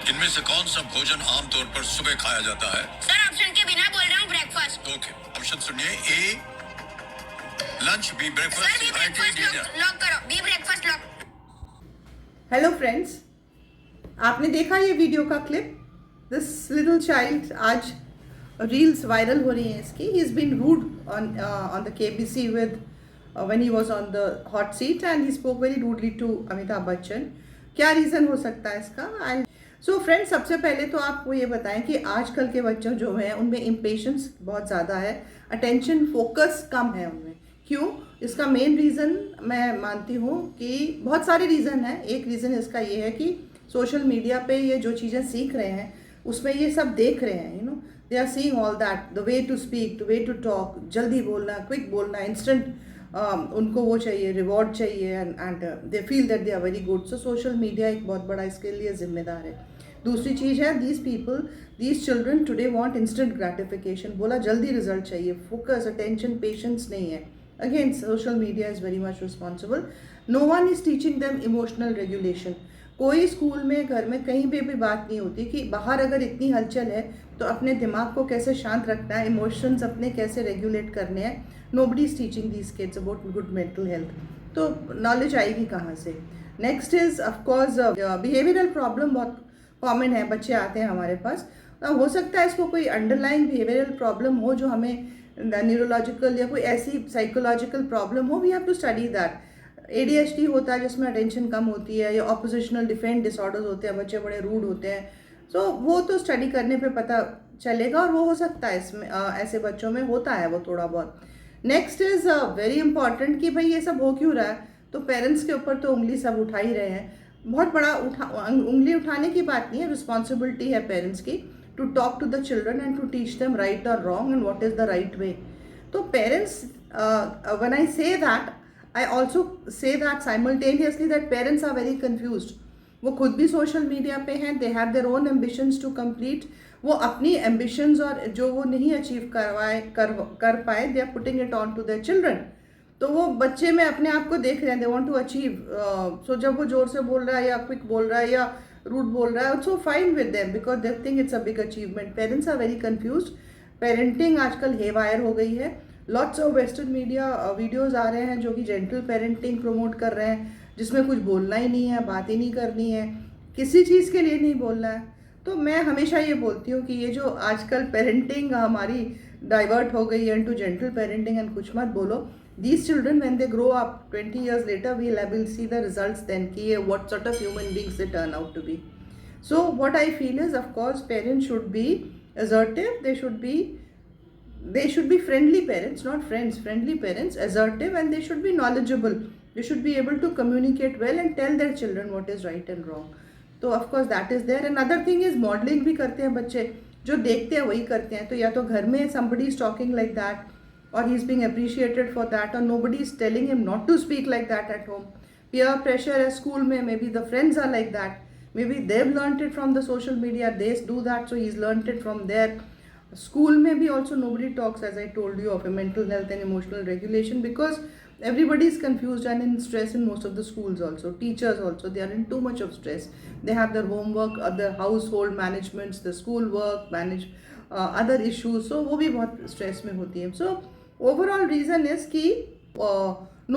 इनमें से कौन सा भोजन आमतौर पर सुबह खाया जाता है? सर ऑप्शन के बिना बोल रहा हूँ ब्रेकफास्ट। ओके, ऑप्शन सुनिए। A lunch, B sir breakfast, B breakfast lock करो, B breakfast lock. Hello friends, आपने देखा ये वीडियो का क्लिप? दिस लिटिल चाइल्ड, आज रील्स वायरल हो रही हैं इसकी. He is been rude on the KBC with when he was on the hot seat and he spoke very rudely to Amitabh Bachchan. क्या रीज़न हो सकता है इसका? एंड सो फ्रेंड्स, सबसे पहले तो आपको ये बताएं कि आजकल के बच्चों जो हैं उनमें इम्पेशंस बहुत ज़्यादा है, अटेंशन फोकस कम है उनमें. क्यों? इसका मेन रीज़न मैं मानती हूँ कि बहुत सारे रीज़न हैं. एक रीज़न इसका ये है कि सोशल मीडिया पे ये जो चीज़ें सीख रहे हैं उसमें ये सब देख रहे हैं. You know, they are seeing all that, the way to speak, the way to talk, जल्दी बोलना, क्विक बोलना, इंस्टेंट उनको वो चाहिए, रिवॉर्ड चाहिए, and they feel that they are very good. So social media एक बहुत बड़ा इसके लिए जिम्मेदार है. दूसरी चीज़ है, these children today want instant gratification. बोला जल्दी रिजल्ट चाहिए, फोकस, अटेंशन, पेशेंस नहीं है. Again social media is very much responsible. No one is teaching them emotional regulation. कोई स्कूल में, घर में, कहीं पे भी बात नहीं होती कि बाहर अगर इतनी हलचल है तो अपने दिमाग को कैसे शांत रखना है, इमोशंस अपने कैसे रेगुलेट करने हैं. Nobody is teaching these kids about good mental health. तो नॉलेज आएगी कहाँ से? Next is of course behavioural problem. बहुत कॉमन है, बच्चे आते हैं हमारे पास. हो सकता है इसको कोई अंडरलाइन बिहेवियरल प्रॉब्लम हो जो हमें न्यूरोलॉजिकल या कोई ऐसी साइकोलॉजिकल प्रॉब्लम हो. We have to study that. ADHD होता है जिसमें अटेंशन कम होती है, या ऑपोजिशनल डिफेंट डिसऑर्डर्स होते हैं, बच्चे बड़े रूड होते हैं. सो वो तो स्टडी करने पे पता चलेगा, और वो हो सकता है इसमें ऐसे बच्चों में होता है वो थोड़ा बहुत. नेक्स्ट इज़ वेरी इंपॉर्टेंट कि भाई ये सब हो क्यों रहा है. तो पेरेंट्स के ऊपर तो उंगली सब उठा ही रहे हैं. बहुत बड़ा उंगली उठाने की बात नहीं है, रिस्पॉन्सिबिलिटी है पेरेंट्स की to talk to the children and to teach them right और wrong and what is the right way. तो parents, when I say that, I also say that simultaneously that parents are very confused. वो खुद भी social media पे हैं, they have their own ambitions to complete. वो अपनी ambitions और जो वो नहीं अचीव कर पाए, they are putting it on to their children. तो वो बच्चे में अपने आप को देख रहे हैं, they want to achieve. So जब वो जोर से बोल रहा है या क्विक बोल रहा है या रूड बोल रहा है, also fine with them because they think it's a big achievement. Parents are very confused. Parenting आजकल haywire हो गई है. Lots of western media videos आ रहे हैं जो कि जेंटल पेरेंटिंग प्रमोट कर रहे हैं, जिसमें कुछ बोलना ही नहीं है, बात ही नहीं करनी है, किसी चीज़ के लिए नहीं बोलना है. तो मैं हमेशा ये बोलती हूँ कि ये जो आजकल पेरेंटिंग हमारी डाइवर्ट हो गई है इनटू जेंटल पेरेंटिंग एंड कुछ मत बोलो. These children when they grow up 20 years later we'll see the results then कि ये what sort of human beings they turn out to be. So what I feel is, of course, parents should be assertive. They should be friendly parents, not friends, friendly parents, assertive, and they should be knowledgeable. They should be able to communicate well and tell their children what is right and wrong. So of course that is there. Another thing is modeling भी करते हैं बच्चे, जो देखते हैं वही करते हैं. तो या तो घर में somebody is talking like that or he is being appreciated for that, or nobody is telling him not to speak like that at home. Peer pressure at school में, maybe the friends are like that, maybe they've learnt it from the social media, they do that, so he's learnt it from there. School में भी also nobody talks, as I told you, of a mental health and emotional regulation because everybody is confused and in stress in most of the schools also. Teachers also, they are in too much of stress. They have their homework, other household managements, the school work, other issues. So वो भी बहुत stress में होती है. So overall reason is कि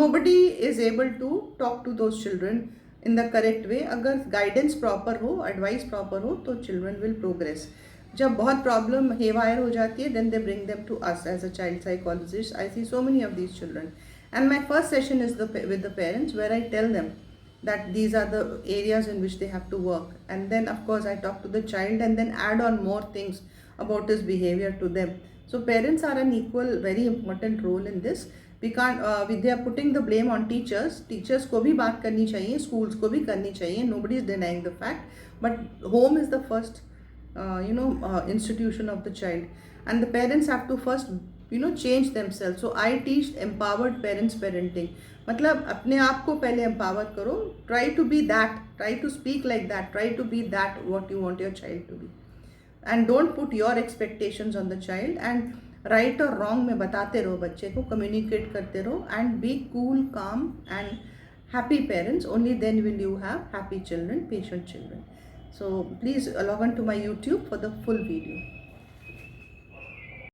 nobody is able to talk to those children in the correct way. अगर guidance proper हो, advice proper हो, तो children will progress. जब बहुत प्रॉब्लम हेवायर हो जाती है, then they bring them to us as a child psychologist. I see so many of these children, and my first session is with the parents, where I tell them that these are the areas in which they have to work, and then of course I talk to the child and then add on more things about his behavior to them. So parents are an equal, very important role in this. We can't they are putting the blame on teachers को भी बात करनी चाहिए, schools को भी करनी चाहिए, nobody is denying the fact, but home is the first institution of the child, and the parents have to first change themselves. So I teach empowered parents parenting. मतलब अपने आप को पहले empower करो, try to be that, try to speak like that, try to be that what you want your child to be, and don't put your expectations on the child. And right or wrong में बताते रहो बच्चे को, communicate करते रहो, and be cool, calm and happy parents. Only then will you have happy children, patient children. So please log on to my YouTube for the full video.